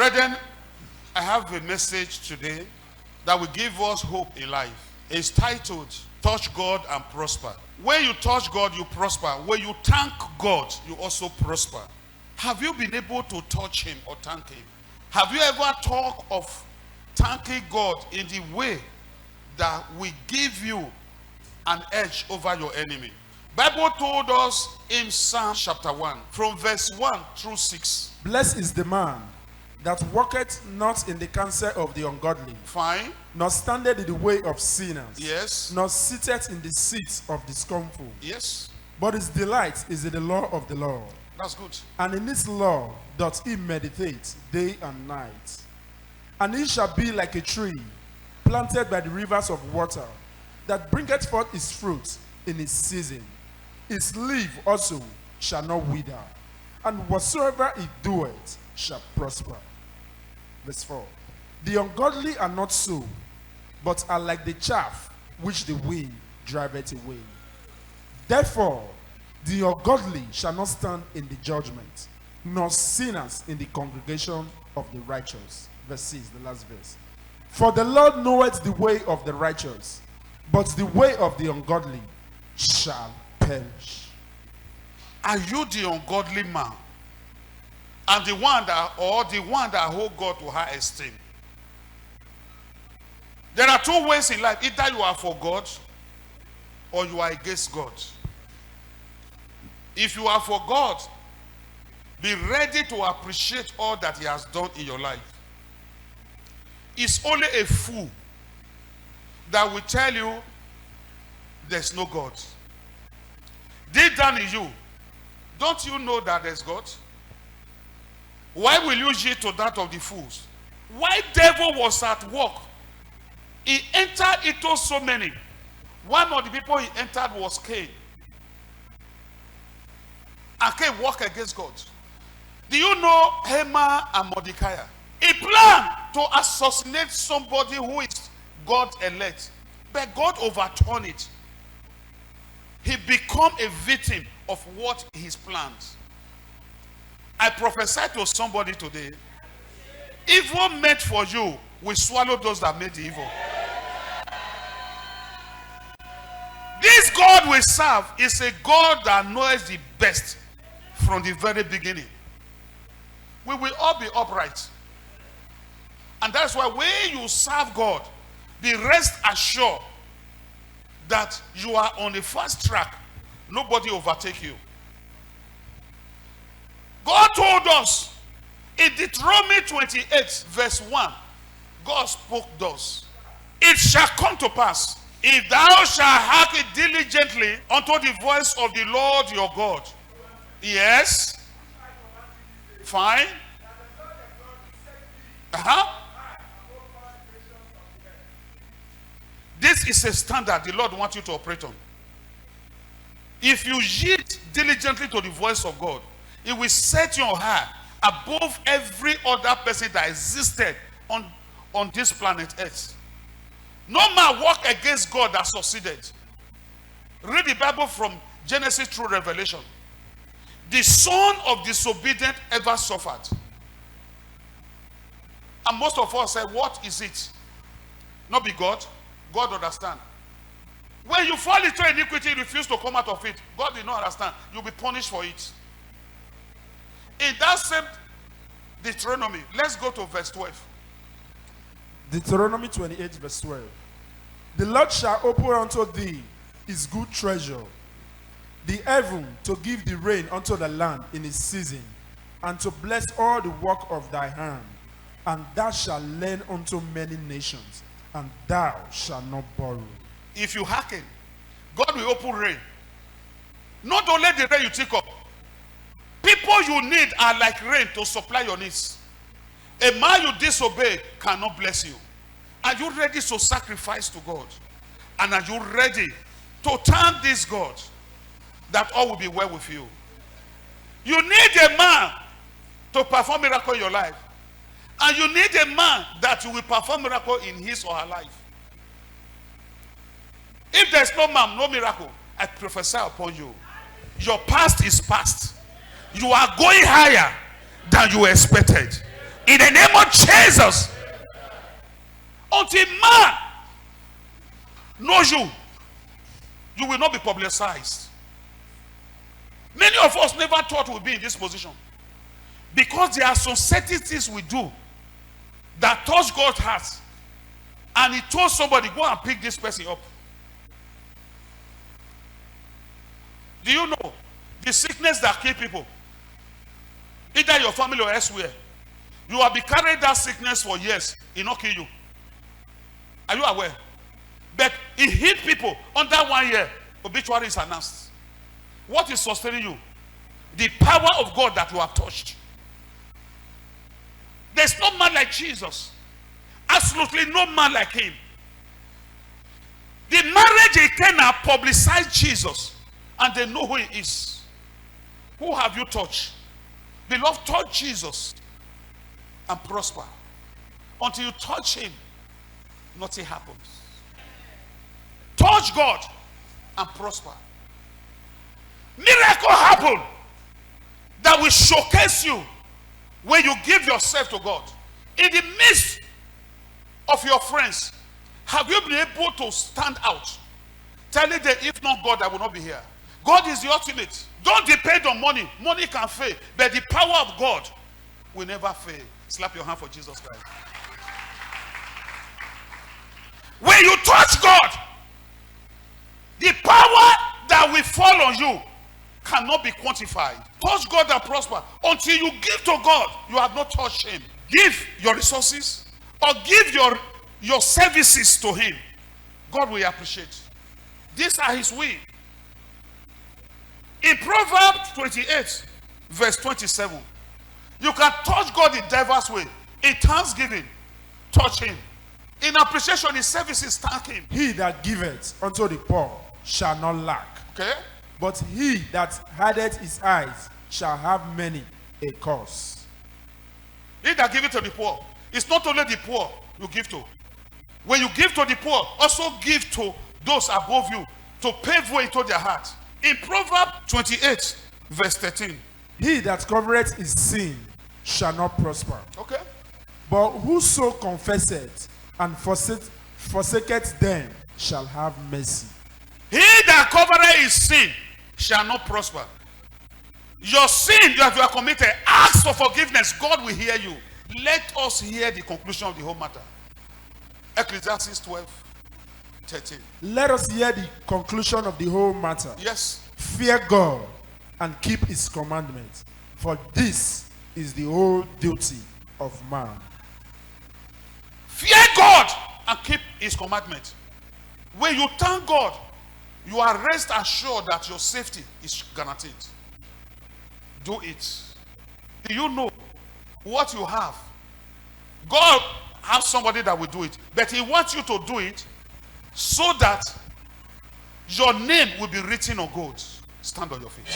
Brethren, I have a message today that will give us hope in life. It's titled, Touch God and Prosper. When you touch God, you prosper. When you thank God, you also prosper. Have you been able to touch him or thank him? Have you ever thought of thanking God in the way that will give you an edge over your enemy? Bible told us in Psalm chapter 1, from verse 1 through 6. Blessed is the man that walketh not in the counsel of the ungodly, Fine. nor standeth in the way of sinners, Yes. nor sitteth in the seat of the scornful. Yes. But his delight is in the law of the Lord, That's good. and in his law doth he meditate day and night. And he shall be like a tree planted by the rivers of water, that bringeth forth his fruit in his season. His leaf also shall not wither, and whatsoever he doeth shall prosper. Verse 4. The ungodly are not so, but are like the chaff which the wind driveth away. Therefore, the ungodly shall not stand in the judgment, nor sinners in the congregation of the righteous. Verse 6, the last verse. For the Lord knoweth the way of the righteous, but the way of the ungodly shall perish. Are you the ungodly man? And the one that hold God to high esteem? There are two ways in life. Either you are for God or you are against God. If you are for God, be ready to appreciate all that he has done in your life. It's only a fool that will tell you there's no God. Deep down in you, don't you know that there's God? Why will you yield to that of the fools? Why devil was at work? He entered into so many. One of the people he entered was Cain. And Cain walked against God. Do you know Haman and Mordecai? He planned to assassinate somebody who is God elect. But God overturned it. He became a victim of what he's planned. I prophesy to somebody today, evil meant for you will swallow those that made the evil. This God we serve is a God that knows the best from the very beginning. We will all be upright. And that's why when you serve God, be rest assured that you are on the fast track. Nobody overtake you. God told us in Deuteronomy 28 verse 1, God spoke thus. It shall come to pass, if thou shalt hearken diligently unto the voice of the Lord your God. Yes. Fine. This is a standard the Lord wants you to operate on. If you yield diligently to the voice of God, it will set you on high above every other person that existed on this planet Earth. No man walked against God that succeeded. Read the Bible from Genesis through Revelation. The son of disobedience ever suffered. And most of us say, what is it? Not be God. God understand. When you fall into iniquity, you refuse to come out of it. God will not understand. You'll be punished for it. In that same Deuteronomy, let's go to verse 12. Deuteronomy 28 verse 12. The Lord shall open unto thee his good treasure, the heaven to give the rain unto the land in its season, and to bless all the work of thy hand. And thou shalt lend unto many nations, and thou shalt not borrow. If you hearken, God will open rain. Not only the rain you take up. People you need are like rain to supply your needs. A man you disobey cannot bless you. Are you ready to sacrifice to God? And are you ready to thank this God that all will be well with you? You need a man to perform miracle in your life. And you need a man that will perform miracle in his or her life. If there's no man, no miracle, I prophesy upon you. Your past is past. You are going higher than you expected. In the name of Jesus. Until man knows you, you will not be publicized. Many of us never thought we'd be in this position. Because there are some certain things we do that touch God's heart. And he told somebody, go and pick this person up. Do you know the sickness that kill people? Either your family or elsewhere. You have been carrying that sickness for years. It will not kill you. Are you aware? But it hit people under 1 year. Obituary is announced. What is sustaining you? The power of God that you have touched. There's no man like Jesus. Absolutely no man like him. The marriage in Cana publicized Jesus. And they know who he is. Who have you touched? Beloved, touch Jesus and prosper. Until you touch him, nothing happens. Touch God and prosper. Miracle happen that will showcase you when you give yourself to God. In the midst of your friends, have you been able to stand out? Telling them, if not God, I will not be here. God is the ultimate. Don't depend on money. Money can fail, but the power of God will never fail. Slap your hand for Jesus Christ. When you touch God, the power that will fall on you cannot be quantified. Touch God and prosper. Until you give to God, you have not touched him. Give your resources or give your services to him. God will appreciate. These are his will. In Proverbs 28, verse 27, you can touch God in diverse way. In thanksgiving, touch him. In appreciation, his services, thank him. He that giveth unto the poor shall not lack. Okay? But he that hideth his eyes shall have many a cause. He that giveth to the poor. It's not only the poor you give to. When you give to the poor, also give to those above you to pave way to their heart. In Proverbs 28, verse 13. He that covereth his sin shall not prosper. Okay? But whoso confesseth and forsaketh them shall have mercy. He that covereth his sin shall not prosper. Your sin that you have committed, ask for forgiveness. God will hear you. Let us hear the conclusion of the whole matter. Ecclesiastes 12, 13. Let us hear the conclusion of the whole matter. Yes. Fear God and keep his commandments, for this is the whole duty of man. Fear God and keep his commandments. When you thank God, you are rest assured that your safety is guaranteed. Do it. Do you know what you have? God has somebody that will do it, but he wants you to do it so that your name will be written on gold. Stand on your feet.